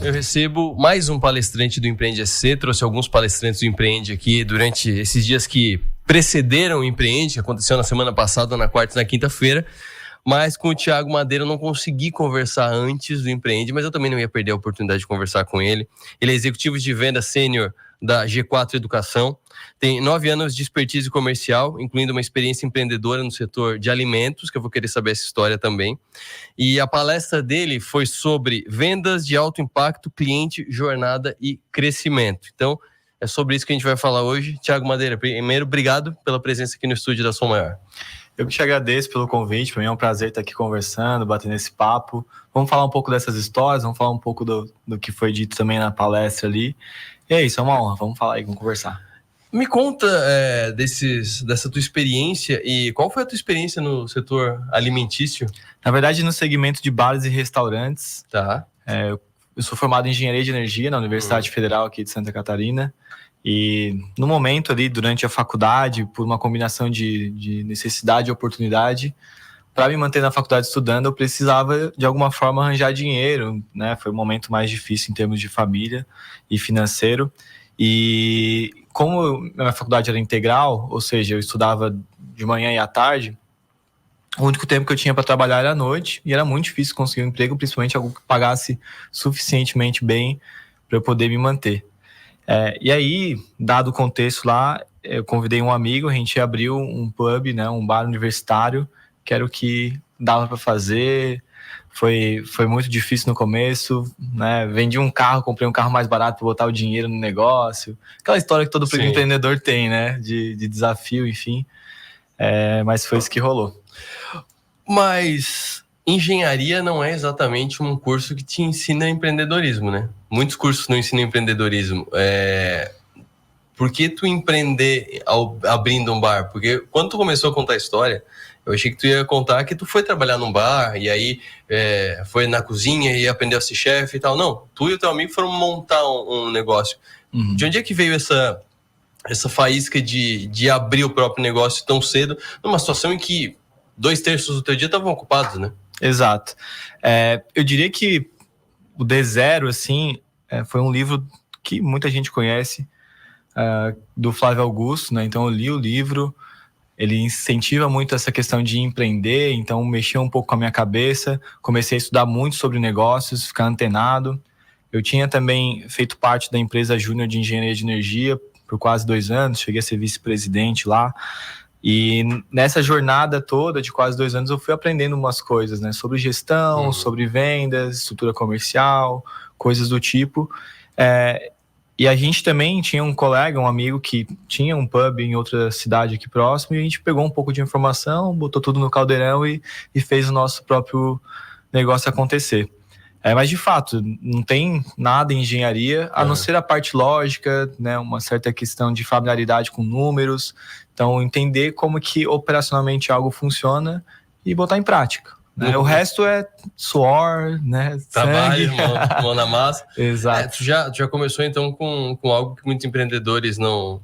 Eu recebo mais um palestrante do Empreende SC, trouxe alguns palestrantes do Empreende aqui durante esses dias que precederam o Empreende, que aconteceu na semana passada, na quarta e na quinta-feira, mas com o Thiago Madeira eu não consegui conversar antes do Empreende, mas eu também não ia perder a oportunidade de conversar com ele. Ele é executivo de venda sênior da G4 Educação, tem 9 anos de expertise comercial, incluindo uma experiência empreendedora no setor de alimentos, que eu vou querer saber essa história também. E a palestra dele foi sobre vendas de alto impacto, cliente, jornada e crescimento. Então, é sobre isso que a gente vai falar hoje. Thiago Madeira, primeiro, obrigado pela presença aqui no estúdio da Som Maior. Eu que te agradeço pelo convite, para mim é um prazer estar aqui conversando, batendo esse papo. Vamos falar um pouco dessas histórias, vamos falar um pouco do que foi dito também na palestra ali. E é isso, é uma honra, vamos falar aí, vamos conversar. Me conta dessa tua experiência e qual foi a tua experiência no setor alimentício? Na verdade, no segmento de bares e restaurantes. Tá. Eu sou formado em Engenharia de Energia na Universidade Federal aqui de Santa Catarina. E no momento ali, durante a faculdade, por uma combinação de necessidade e oportunidade, para me manter na faculdade estudando, eu precisava de alguma forma arranjar dinheiro, né? Foi o momento mais difícil em termos de família e financeiro. E como a minha faculdade era integral, ou seja, eu estudava de manhã e à tarde, o único tempo que eu tinha para trabalhar era à noite, e era muito difícil conseguir um emprego, principalmente algo que pagasse suficientemente bem para eu poder me manter. E aí, dado o contexto lá, eu convidei um amigo, a gente abriu um pub, né, um bar universitário, que era o que dava para fazer. Foi muito difícil no começo, né? Vendi um carro, comprei um carro mais barato para botar o dinheiro no negócio. Aquela história que todo empreendedor tem, né? De desafio, enfim. Mas foi isso que rolou. Mas engenharia não é exatamente um curso que te ensina empreendedorismo, né? Muitos cursos não ensinam empreendedorismo. Por que tu empreender abrindo um bar? Porque quando tu começou a contar a história, eu achei que tu ia contar que tu foi trabalhar num bar e aí foi na cozinha e aprendeu a ser chefe e tal. Não, tu e o teu amigo foram montar um negócio. Uhum. De onde é que veio essa faísca de abrir o próprio negócio tão cedo, numa situação em que 2/3 do teu dia estavam ocupados, né? Exato. Eu diria que o D0, assim, foi um livro que muita gente conhece, do Flávio Augusto, né? Então eu li o livro, ele incentiva muito essa questão de empreender, então mexeu um pouco com a minha cabeça, comecei a estudar muito sobre negócios, ficar antenado. Eu tinha também feito parte da empresa Júnior de Engenharia de Energia por quase 2 anos, cheguei a ser vice-presidente lá, e nessa jornada toda de quase 2 anos eu fui aprendendo umas coisas, né, sobre gestão, sobre vendas, estrutura comercial, coisas do tipo. E a gente também tinha um colega, um amigo que tinha um pub em outra cidade aqui próximo, e a gente pegou um pouco de informação, botou tudo no caldeirão e fez o nosso próprio negócio acontecer. Mas de fato, não tem nada em engenharia, a não ser a parte lógica, né, uma certa questão de familiaridade com números, então entender como que operacionalmente algo funciona e botar em prática. Né? O resto é suor, né? Trabalho, mão na massa. Exato. Tu já começou então com algo que muitos empreendedores não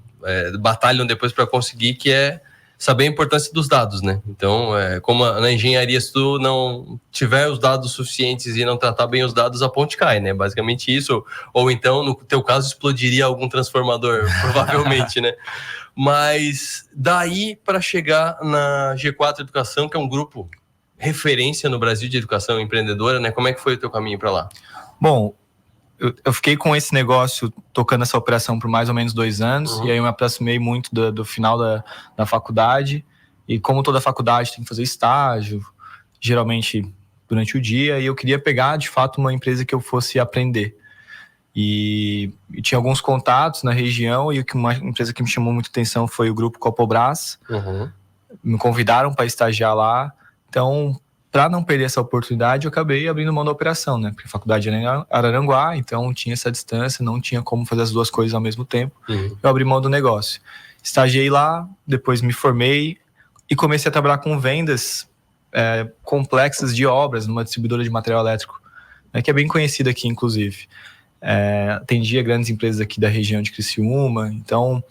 batalham depois para conseguir, que é saber a importância dos dados, né? Então, como na engenharia, se tu não tiver os dados suficientes e não tratar bem os dados, a ponte cai, né? Basicamente isso. Ou então, no teu caso, explodiria algum transformador, provavelmente, né? Mas daí para chegar na G4 Educação, que é um grupo referência no Brasil de educação empreendedora, né? Como é que foi o teu caminho para lá? Bom, eu fiquei com esse negócio, tocando essa operação por mais ou menos 2 anos, e aí eu me aproximei muito do final da faculdade, e como toda faculdade tem que fazer estágio, geralmente durante o dia, e eu queria pegar, de fato, uma empresa que eu fosse aprender. E tinha alguns contatos na região, e uma empresa que me chamou muita atenção foi o Grupo Copobras. Me convidaram para estagiar lá. Então, para não perder essa oportunidade, eu acabei abrindo mão da operação, né? Porque a faculdade era em Araranguá, então tinha essa distância, não tinha como fazer as 2 coisas ao mesmo tempo. Eu abri mão do negócio. Estagiei lá, depois me formei e comecei a trabalhar com vendas complexas de obras numa distribuidora de material elétrico, né? Que é bem conhecida aqui, inclusive. Atendia grandes empresas aqui da região de Criciúma, então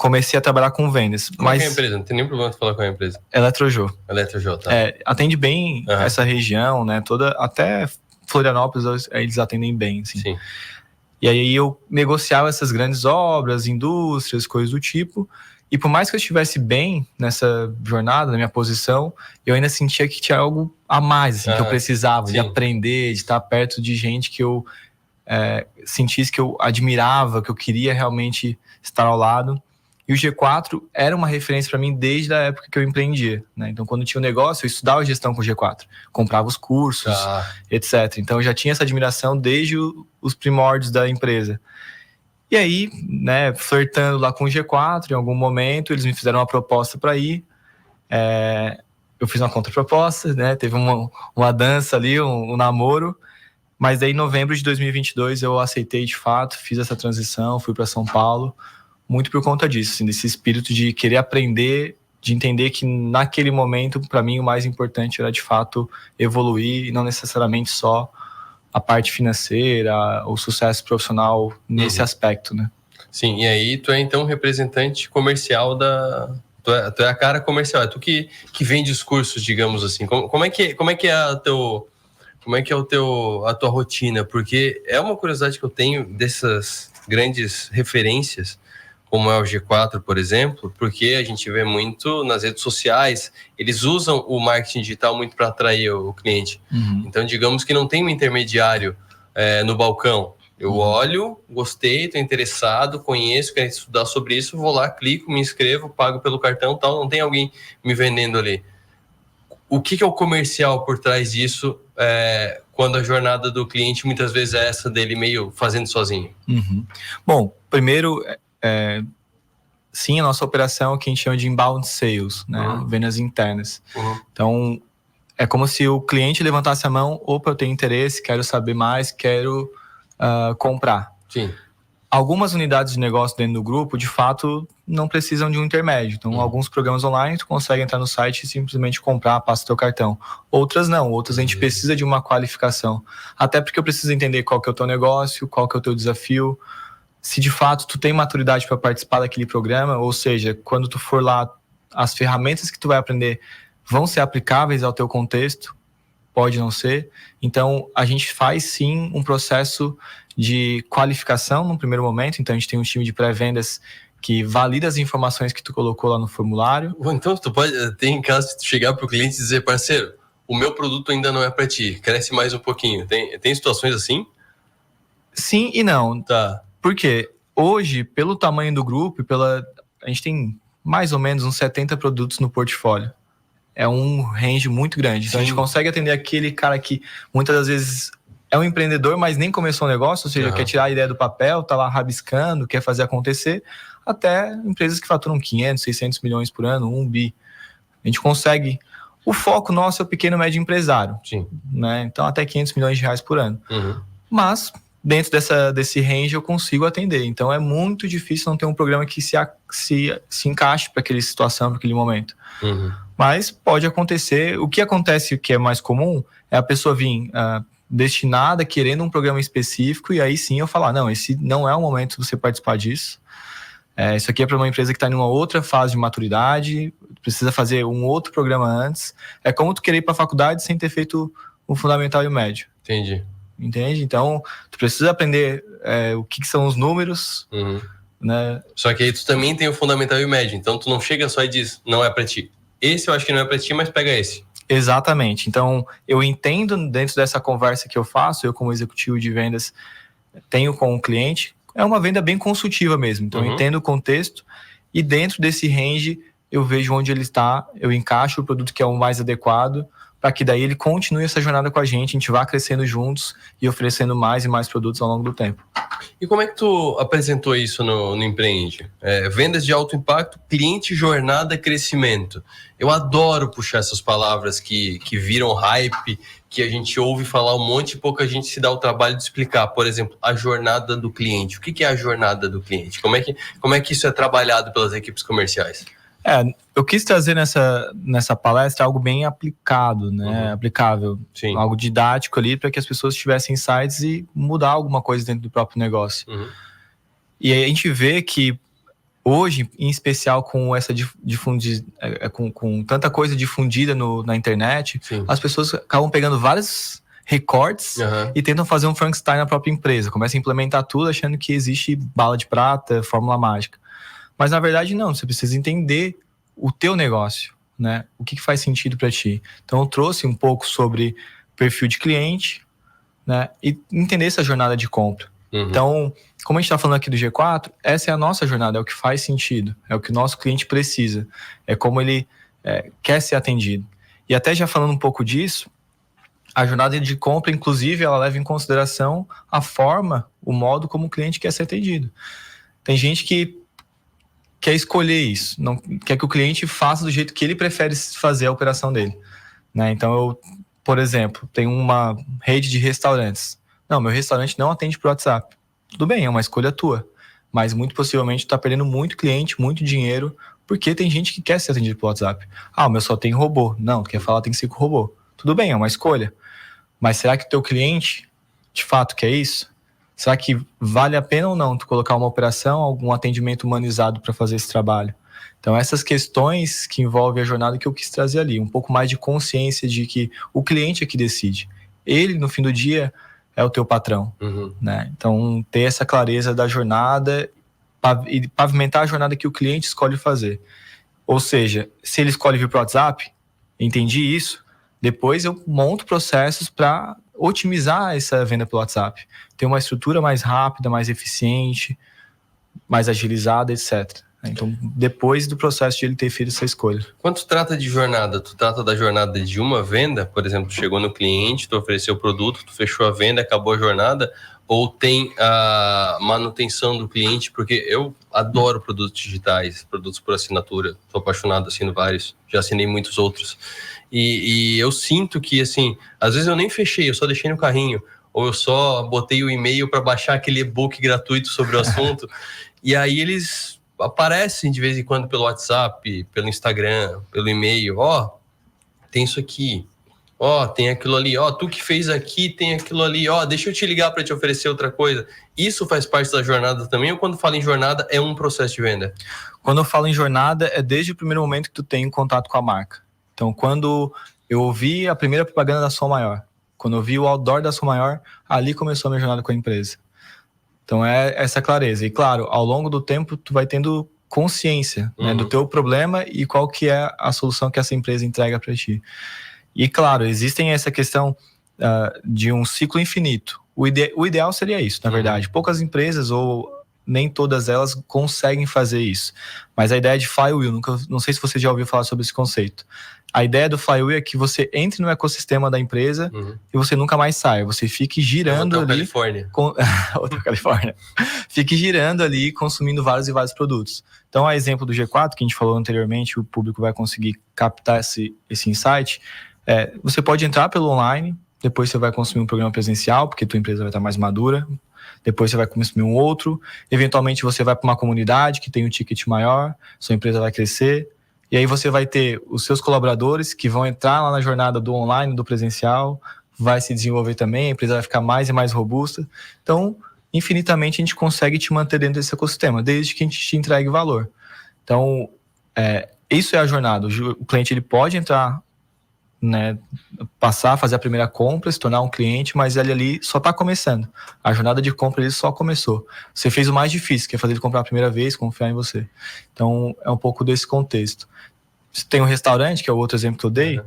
comecei a trabalhar com vendas. Como é que é a empresa? Não tem nenhum problema de falar com a empresa. Eletrojô. Eletrojô, tá. Atende bem essa região, né? Toda, até Florianópolis eles atendem bem, assim. Sim. E aí eu negociava essas grandes obras, indústrias, coisas do tipo. E por mais que eu estivesse bem nessa jornada, na minha posição, eu ainda sentia que tinha algo a mais, assim, que eu precisava de aprender, de estar perto de gente que eu sentisse que eu admirava, que eu queria realmente estar ao lado. E o G4 era uma referência para mim desde a época que eu empreendia, né? Então, quando tinha um negócio, eu estudava gestão com o G4, comprava os cursos, etc. Então, eu já tinha essa admiração desde os primórdios da empresa. E aí, né, flertando lá com o G4, em algum momento, eles me fizeram uma proposta para ir. Eu fiz uma contraproposta, né? Teve uma dança ali, um namoro. Mas daí, em novembro de 2022, eu aceitei de fato, fiz essa transição, fui para São Paulo, muito por conta disso, assim, desse espírito de querer aprender, de entender que naquele momento, para mim, o mais importante era de fato evoluir e não necessariamente só a parte financeira, o sucesso profissional nesse aspecto, né? Sim, e aí tu é então representante comercial Tu é a cara comercial, é tu que vende os cursos, digamos assim. Como é que é a tua rotina? Porque é uma curiosidade que eu tenho dessas grandes referências, como é o G4, por exemplo, porque a gente vê muito nas redes sociais, eles usam o marketing digital muito para atrair o cliente. Então, digamos que não tem um intermediário no balcão. Eu olho, gostei, estou interessado, conheço, quero estudar sobre isso, vou lá, clico, me inscrevo, pago pelo cartão, tal, não tem alguém me vendendo ali. O que é o comercial por trás disso, quando a jornada do cliente muitas vezes é essa dele meio fazendo sozinho? Bom, primeiro, sim, a nossa operação é o que a gente chama de inbound sales, né? Vendas internas. Então, é como se o cliente levantasse a mão, opa, eu tenho interesse, quero saber mais, quero comprar. Sim. Algumas unidades de negócio dentro do grupo, de fato, não precisam de um intermédio. Então, alguns programas online, tu consegue entrar no site e simplesmente comprar, passa o teu cartão. Outras não, outras a gente precisa de uma qualificação. Até porque eu preciso entender qual que é o teu negócio, qual que é o teu desafio, se de fato tu tem maturidade para participar daquele programa, ou seja, quando tu for lá, as ferramentas que tu vai aprender vão ser aplicáveis ao teu contexto, pode não ser. Então, a gente faz sim um processo de qualificação no primeiro momento. Então, a gente tem um time de pré-vendas que valida as informações que tu colocou lá no formulário. Então, tem caso de tu chegar para o cliente e dizer, parceiro, o meu produto ainda não é para ti, cresce mais um pouquinho. Tem situações assim? Sim e não. Tá. Porque hoje, pelo tamanho do grupo, a gente tem mais ou menos uns 70 produtos no portfólio. É um range muito grande. Então, a gente consegue atender aquele cara que muitas das vezes é um empreendedor, mas nem começou o negócio, ou seja, quer tirar a ideia do papel, tá lá rabiscando, quer fazer acontecer, até empresas que faturam 500, 600 milhões por ano, 1 bi. A gente consegue... O foco nosso é o pequeno e médio empresário. Sim. Né? Então, até 500 milhões de reais por ano. Mas, dentro desse range, eu consigo atender. Então, é muito difícil não ter um programa que se encaixe para aquela situação, para aquele momento. Mas pode acontecer. O que acontece, que é mais comum, é a pessoa vir destinada, querendo um programa específico, e aí sim eu falar, não, esse não é o momento de você participar disso. Isso aqui é para uma empresa que está em uma outra fase de maturidade, precisa fazer um outro programa antes. É como tu querer ir para a faculdade sem ter feito o fundamental e o médio. Entendi. Entende? Então, tu precisa aprender o que são os números, né? Só que aí tu também tem o fundamental e o médio, então tu não chega só e diz, não é para ti. Esse eu acho que não é para ti, mas pega esse. Exatamente. Então, eu entendo dentro dessa conversa que eu faço, eu como executivo de vendas tenho com o cliente, é uma venda bem consultiva mesmo. Então, eu entendo o contexto e dentro desse range eu vejo onde ele está, eu encaixo o produto que é o mais adequado para que daí ele continue essa jornada com a gente vá crescendo juntos e oferecendo mais e mais produtos ao longo do tempo. E como é que tu apresentou isso no Empreende? Vendas de alto impacto, cliente, jornada, crescimento. Eu adoro puxar essas palavras que viram hype, que a gente ouve falar um monte e pouca gente se dá o trabalho de explicar. Por exemplo, a jornada do cliente. O que é a jornada do cliente? Como é que isso é trabalhado pelas equipes comerciais? Eu quis trazer nessa palestra algo bem aplicado, né? Aplicável. Sim. Algo didático ali para que as pessoas tivessem insights e mudar alguma coisa dentro do próprio negócio. E aí a gente vê que hoje, em especial com essa com tanta coisa difundida na internet, as pessoas acabam pegando várias recortes e tentam fazer um Frankenstein na própria empresa. Começam a implementar tudo achando que existe bala de prata, fórmula mágica. Mas na verdade não, você precisa entender o teu negócio, né? O que faz sentido para ti. Então eu trouxe um pouco sobre perfil de cliente, né? E entender essa jornada de compra. Então, como a gente está falando aqui do G4, essa é a nossa jornada, é o que faz sentido, é o que o nosso cliente precisa, é como ele quer ser atendido. E até já falando um pouco disso, a jornada de compra, inclusive, ela leva em consideração a forma, o modo como o cliente quer ser atendido. Tem gente que quer escolher isso, não quer que o cliente faça do jeito que ele prefere fazer a operação dele, né? Então, eu, por exemplo, tenho uma rede de restaurantes. Não, meu restaurante não atende por WhatsApp. Tudo bem, é uma escolha tua. Mas muito possivelmente tu tá perdendo muito cliente, muito dinheiro, porque tem gente que quer ser atendido por WhatsApp. Ah, o meu só tem robô. Não, tu quer falar tem que ser com robô. Tudo bem, é uma escolha. Mas será que o teu cliente, de fato, quer isso? Será que vale a pena ou não tu colocar uma operação, algum atendimento humanizado para fazer esse trabalho? Então, essas questões que envolvem a jornada que eu quis trazer ali. Um pouco mais de consciência de que o cliente é que decide. Ele, no fim do dia, é o teu patrão, né? Então, ter essa clareza da jornada e pavimentar a jornada que o cliente escolhe fazer. Ou seja, se ele escolhe vir para o WhatsApp, entendi isso, depois eu monto processos para otimizar essa venda pelo WhatsApp. Ter uma estrutura mais rápida, mais eficiente, mais agilizada, etc. Então, depois do processo de ele ter feito essa escolha. Quando tu trata de jornada, tu trata da jornada de uma venda? Por exemplo, tu chegou no cliente, tu ofereceu o produto, tu fechou a venda, acabou a jornada? Ou tem a manutenção do cliente? Porque eu adoro produtos digitais, produtos por assinatura. Sou apaixonado, assino vários. Já assinei muitos outros. E eu sinto que, assim, às vezes eu nem fechei, eu só deixei no carrinho. Ou eu só botei o e-mail para baixar aquele e-book gratuito sobre o assunto. E aí eles aparecem de vez em quando pelo WhatsApp, pelo Instagram, pelo e-mail. Ó, tem isso aqui. Ó, tem aquilo ali. Ó, tu que fez aqui, tem aquilo ali. Ó, deixa eu te ligar para te oferecer outra coisa. Isso faz parte da jornada também? Ou quando fala em jornada, é um processo de venda? Quando eu falo em jornada, é desde o primeiro momento que tu tem contato com a marca. Então, quando eu ouvi a primeira propaganda da Som Maior, quando eu vi o outdoor da Som Maior, ali começou a minha jornada com a empresa. Então, é essa clareza. E, claro, ao longo do tempo, tu vai tendo consciência, né, do teu problema e qual que é a solução que essa empresa entrega para ti. E, claro, existem essa questão de um ciclo infinito. O ideal seria isso, na verdade. Poucas empresas, ou nem todas elas, conseguem fazer isso. Mas a ideia de flywheel, não sei se você já ouviu falar sobre esse conceito. A ideia do flywheel é que você entre no ecossistema da empresa e você nunca mais saia. Você fique girando ali... Califórnia. Outra Califórnia. Fique girando ali, consumindo vários e vários produtos. Então, a exemplo do G4, que a gente falou anteriormente, o público vai conseguir captar esse insight. Você pode entrar pelo online, depois você vai consumir um programa presencial, porque tua empresa vai estar mais madura. Depois você vai consumir um outro. Eventualmente, você vai para uma comunidade que tem um ticket maior, sua empresa vai crescer. E aí você vai ter os seus colaboradores que vão entrar lá na jornada do online, do presencial, vai se desenvolver também, a empresa vai ficar mais e mais robusta. Então, infinitamente, a gente consegue te manter dentro desse ecossistema, desde que a gente te entregue valor. Então, isso é a jornada. O cliente ele pode entrar, né, passar, fazer a primeira compra, se tornar um cliente, mas ele ali só está começando. A jornada de compra ele só começou. Você fez o mais difícil, que é fazer ele comprar a primeira vez, confiar em você. Então, é um pouco desse contexto. Você tem um restaurante, que é o outro exemplo que eu dei.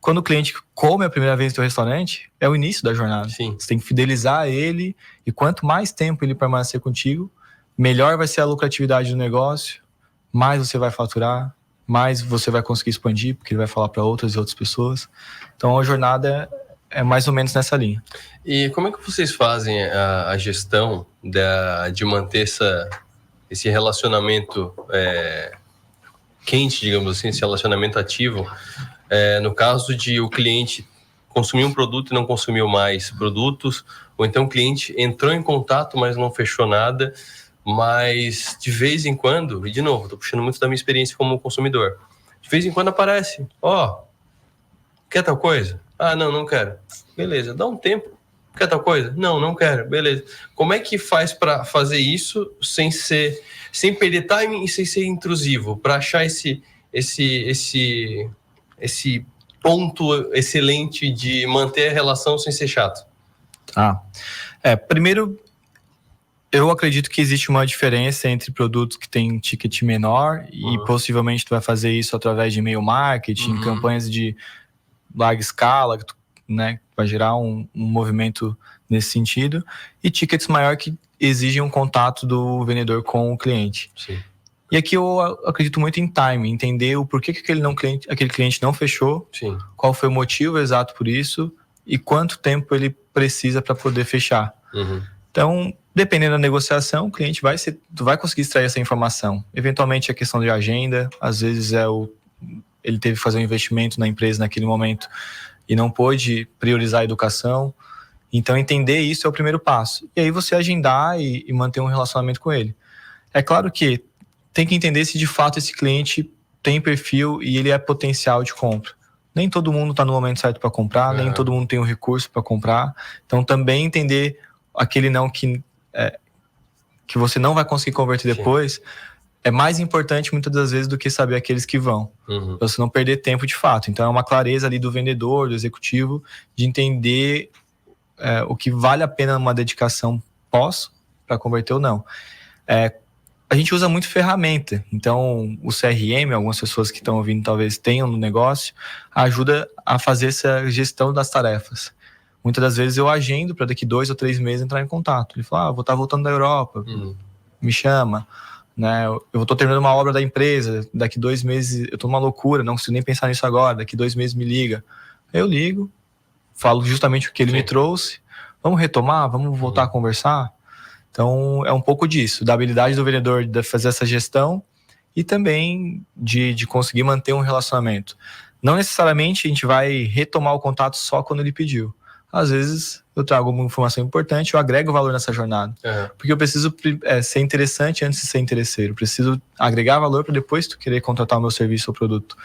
Quando o cliente come a primeira vez no teu restaurante, é o início da jornada. Sim. Você tem que fidelizar ele, e quanto mais tempo ele permanecer contigo, melhor vai ser a lucratividade do negócio, mais você vai faturar, mais você vai conseguir expandir, porque ele vai falar para outras e outras pessoas. Então, a jornada é mais ou menos nessa linha. E como é que vocês fazem a gestão de manter esse relacionamento quente, digamos assim, esse relacionamento ativo? No caso de o cliente consumir um produto e não consumiu mais produtos, ou então o cliente entrou em contato, mas não fechou nada, mas de vez em quando, e de novo, estou puxando muito da minha experiência como consumidor, de vez em quando aparece, quer tal coisa? Ah, não quero. Beleza, dá um tempo. Quer tal coisa? Não quero. Beleza. Como é que faz para fazer isso sem perder time e sem ser intrusivo, para achar esse ponto excelente de manter a relação sem ser chato? Primeiro, eu acredito que existe uma diferença entre produtos que têm ticket menor e possivelmente tu vai fazer isso através de e-mail marketing, campanhas de larga escala, né, vai gerar um movimento nesse sentido, e tickets maior que exigem um contato do vendedor com o cliente. Sim. E aqui eu acredito muito em timing, entender o porquê que aquele cliente não fechou, Sim. qual foi o motivo exato por isso e quanto tempo ele precisa para poder fechar. Então, dependendo da negociação, o cliente vai conseguir extrair essa informação. Eventualmente é questão de agenda, às vezes ele teve que fazer um investimento na empresa naquele momento e não pôde priorizar a educação. Então, entender isso é o primeiro passo. E aí você agendar e manter um relacionamento com ele. É claro que tem que entender se de fato esse cliente tem perfil e ele é potencial de compra. Nem todo mundo está no momento certo para comprar, nem todo mundo tem o recurso para comprar. Então, também entender aquele não que você não vai conseguir converter depois é mais importante muitas das vezes do que saber aqueles que vão. Pra você não perder tempo de fato. Então, é uma clareza ali do vendedor, do executivo, de entender o que vale a pena uma dedicação pós para converter ou não. A gente usa muito ferramenta, então o CRM, algumas pessoas que estão ouvindo talvez tenham no negócio, ajuda a fazer essa gestão das tarefas. Muitas das vezes eu agendo para daqui 2 ou 3 meses entrar em contato. Ele fala, vou estar voltando da Europa, me chama, né? Eu estou terminando uma obra da empresa, daqui 2 meses eu estou numa loucura, não consigo nem pensar nisso agora, daqui 2 meses me liga. Eu ligo, falo justamente o que ele me trouxe, vamos retomar, vamos voltar a conversar. Então, é um pouco disso, da habilidade do vendedor de fazer essa gestão e também de conseguir manter um relacionamento. Não necessariamente a gente vai retomar o contato só quando ele pediu. Às vezes, eu trago uma informação importante, eu agrego valor nessa jornada. Porque eu preciso ser interessante antes de ser interesseiro. Eu preciso agregar valor para depois tu querer contratar o meu serviço ou produto.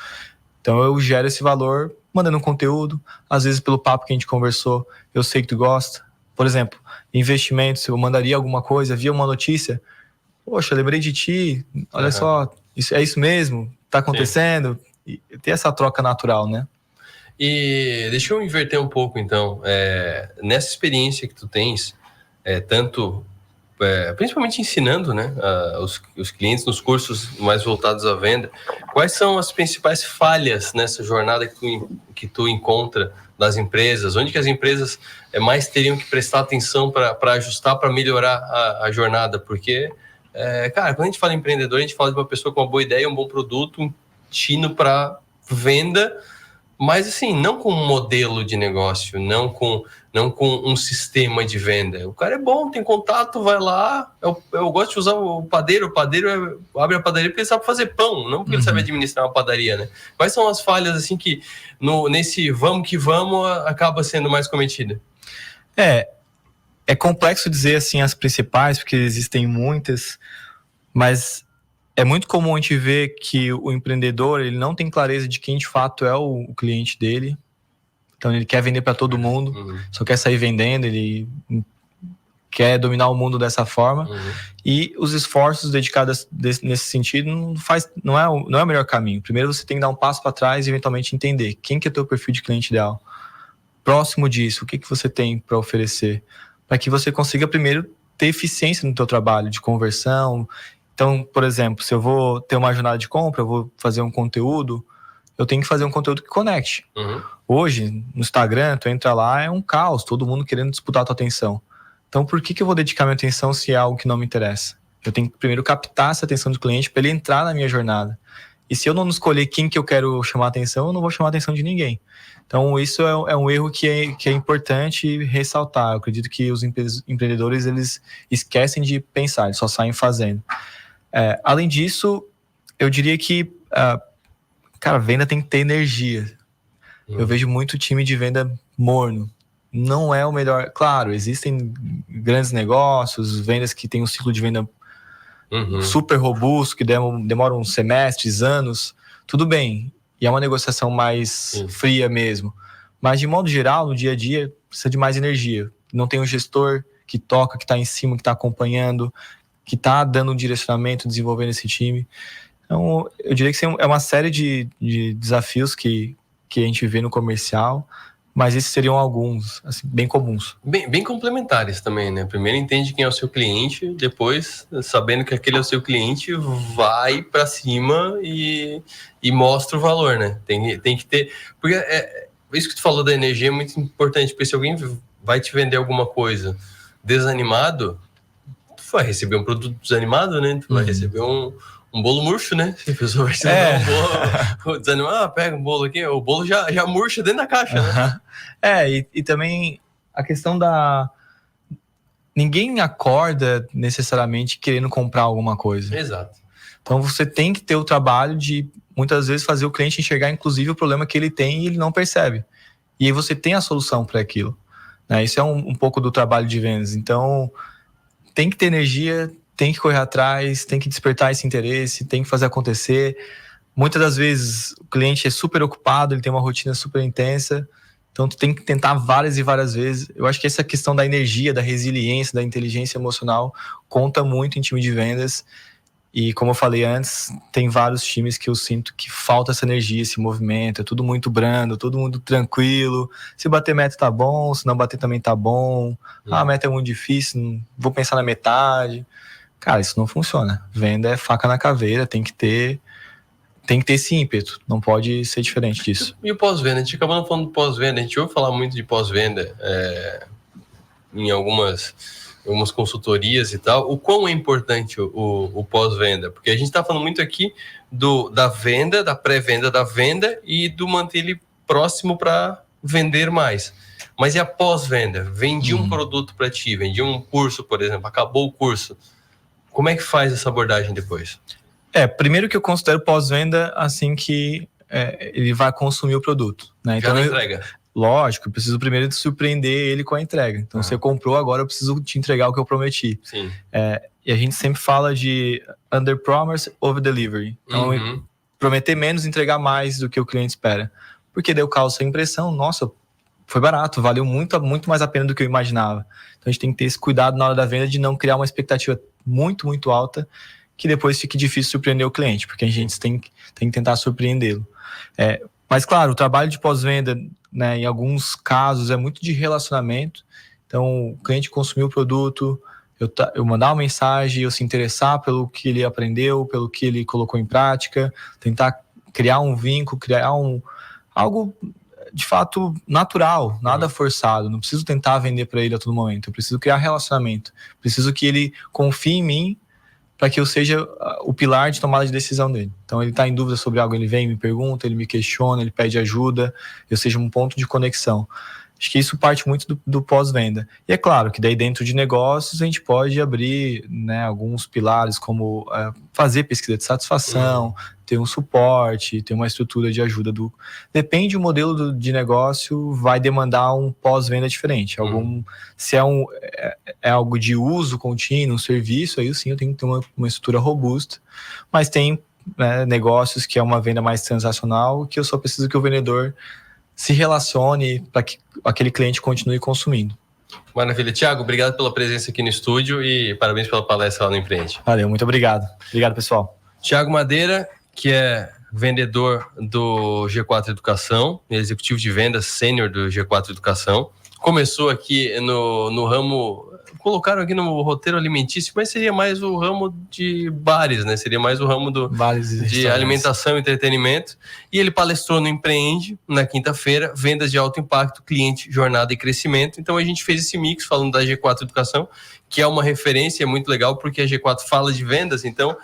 Então, eu gero esse valor mandando um conteúdo. Às vezes, pelo papo que a gente conversou, eu sei que tu gosta. Por exemplo, investimentos, eu mandaria alguma coisa, via uma notícia, poxa, lembrei de ti, olha só, é isso mesmo, tá acontecendo, e ter essa troca natural, né? E deixa eu inverter um pouco, então, nessa experiência que tu tens, principalmente ensinando, né, os clientes nos cursos mais voltados à venda, quais são as principais falhas nessa jornada que tu encontra das empresas? Onde que as empresas mais teriam que prestar atenção para ajustar, para melhorar a jornada? Porque, cara, quando a gente fala em empreendedor, a gente fala de uma pessoa com uma boa ideia, um bom produto, um tino para venda, mas assim, não com um modelo de negócio, não com um sistema de venda. O cara é bom, tem contato, vai lá. Eu gosto de usar o padeiro. O padeiro abre a padaria porque ele sabe fazer pão, não porque ele sabe administrar uma padaria, né? Quais são as falhas assim que nesse vamos que vamos acaba sendo mais cometida? É complexo dizer assim as principais, porque existem muitas, mas é muito comum a gente ver que o empreendedor ele não tem clareza de quem de fato é o cliente dele. Então ele quer vender para todo mundo, só quer sair vendendo, ele quer dominar o mundo dessa forma. E os esforços dedicados nesse sentido não é o melhor caminho. Primeiro você tem que dar um passo para trás e eventualmente entender quem que é o teu perfil de cliente ideal. Próximo disso, o que você tem para oferecer? Para que você consiga primeiro ter eficiência no teu trabalho de conversão. Então, por exemplo, se eu vou ter uma jornada de compra, eu vou fazer um conteúdo, eu tenho que fazer um conteúdo que conecte. Hoje, no Instagram, tu entra lá, é um caos, todo mundo querendo disputar a tua atenção. Então, por que eu vou dedicar minha atenção se é algo que não me interessa? Eu tenho que primeiro captar essa atenção do cliente para ele entrar na minha jornada. E se eu não escolher quem que eu quero chamar a atenção, eu não vou chamar a atenção de ninguém. Então, isso é um erro que é importante ressaltar. Eu acredito que os empreendedores, eles esquecem de pensar, eles só saem fazendo. Além disso, eu diria que, cara, venda tem que ter energia. Eu vejo muito time de venda morno. Não é o melhor. Claro, existem grandes negócios, vendas que têm um ciclo de venda super robusto, que demoram semestres, anos. Tudo bem. E é uma negociação mais fria mesmo. Mas, de modo geral, no dia a dia, precisa de mais energia. Não tem um gestor que toca, que está em cima, que está acompanhando, que está dando um direcionamento, desenvolvendo esse time. Então, eu diria que é uma série de desafios que que a gente vê no comercial, mas esses seriam alguns, assim, bem comuns. Bem complementares também, né? Primeiro entende quem é o seu cliente, depois, sabendo que aquele é o seu cliente, vai para cima e mostra o valor, né? Tem que ter... Porque isso que tu falou da energia é muito importante, porque se alguém vai te vender alguma coisa desanimado, tu vai receber um produto desanimado, né? Tu vai receber um bolo murcho, né? Se a pessoa vai te dar um bolo desanimado, pega um bolo aqui, o bolo já murcha dentro da caixa, né? E também a questão da... Ninguém acorda necessariamente querendo comprar alguma coisa. Exato. Então você tem que ter o trabalho de, muitas vezes, fazer o cliente enxergar, inclusive, o problema que ele tem e ele não percebe. E aí você tem a solução para aquilo, né? Isso é um pouco do trabalho de vendas. Então, tem que ter energia, tem que correr atrás, tem que despertar esse interesse, tem que fazer acontecer. Muitas das vezes o cliente é super ocupado, ele tem uma rotina super intensa, então tu tem que tentar várias e várias vezes. Eu acho que essa questão da energia, da resiliência, da inteligência emocional conta muito em time de vendas. E como eu falei antes, tem vários times que eu sinto que falta essa energia, esse movimento, é tudo muito brando, todo mundo tranquilo. Se bater meta tá bom, se não bater também tá bom. A meta é muito difícil, vou pensar na metade. Cara, isso não funciona. Venda é faca na caveira, tem que ter esse ímpeto, não pode ser diferente disso. E o pós-venda? A gente acabou não falando do pós-venda, a gente ouve falar muito de pós-venda em algumas consultorias e tal. O quão é importante o pós-venda? Porque a gente está falando muito aqui da venda, da pré-venda da venda e do manter ele próximo para vender mais. Mas e a pós-venda? Vendi um produto para ti, vendi um curso, por exemplo, acabou o curso. Como é que faz essa abordagem depois? Primeiro que eu considero pós-venda assim que ele vai consumir o produto, né? Já então, na entrega. Lógico, eu preciso primeiro surpreender ele com a entrega. Então, você comprou, agora eu preciso te entregar o que eu prometi. Sim. E a gente sempre fala de under promise, over delivery. Então, prometer menos, entregar mais do que o cliente espera. Porque daí eu causo essa impressão, nossa, foi barato, valeu muito, muito mais a pena do que eu imaginava. Então, a gente tem que ter esse cuidado na hora da venda de não criar uma expectativa muito, muito alta, que depois fique difícil surpreender o cliente, porque a gente tem que tentar surpreendê-lo. Mas, claro, o trabalho de pós-venda, né, em alguns casos, é muito de relacionamento. Então, o cliente consumiu o produto, eu mandar uma mensagem, eu se interessar pelo que ele aprendeu, pelo que ele colocou em prática, tentar criar um vínculo, criar algo, de fato, natural, nada forçado. Não preciso tentar vender para ele a todo momento. Eu preciso criar relacionamento. Preciso que ele confie em mim, para que eu seja o pilar de tomada de decisão dele. Então, ele está em dúvida sobre algo, ele vem, me pergunta, ele me questiona, ele pede ajuda, eu seja um ponto de conexão. Acho que isso parte muito do pós-venda. E é claro que daí dentro de negócios a gente pode abrir, né, alguns pilares como fazer pesquisa de satisfação, ter um suporte, ter uma estrutura de ajuda. Depende do modelo de negócio, vai demandar um pós-venda diferente. Se é algo de uso contínuo, um serviço, aí sim eu tenho que ter uma estrutura robusta. Mas tem negócios que é uma venda mais transacional, que eu só preciso que o vendedor se relacione para que aquele cliente continue consumindo. Maravilha. Thiago, obrigado pela presença aqui no estúdio e parabéns pela palestra lá no Empreende. Valeu, muito obrigado. Obrigado, pessoal. Thiago Madeira, que é vendedor do G4 Educação, executivo de vendas sênior do G4 Educação. Começou aqui no ramo, colocaram aqui no roteiro alimentício, mas seria mais o ramo de bares, né? Seria mais o ramo de alimentação e entretenimento. E ele palestrou no Empreende na quinta-feira, vendas de alto impacto, cliente, jornada e crescimento. Então a gente fez esse mix falando da G4 Educação, que é uma referência, é muito legal porque a G4 fala de vendas, então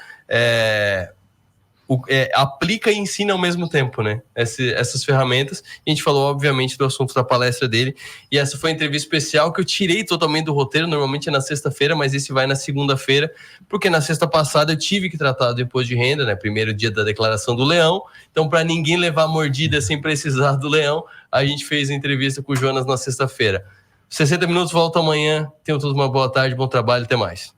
aplica e ensina ao mesmo tempo, né? Essas ferramentas. E a gente falou, obviamente, do assunto da palestra dele. E essa foi a entrevista especial que eu tirei totalmente do roteiro. Normalmente é na sexta-feira, mas esse vai na segunda-feira, porque na sexta passada eu tive que tratar do imposto de renda, né? Primeiro dia da declaração do leão. Então, para ninguém levar mordida sem precisar do leão, a gente fez a entrevista com o Jonas na sexta-feira. 60 minutos, volta amanhã. Tenham todos uma boa tarde, bom trabalho, até mais.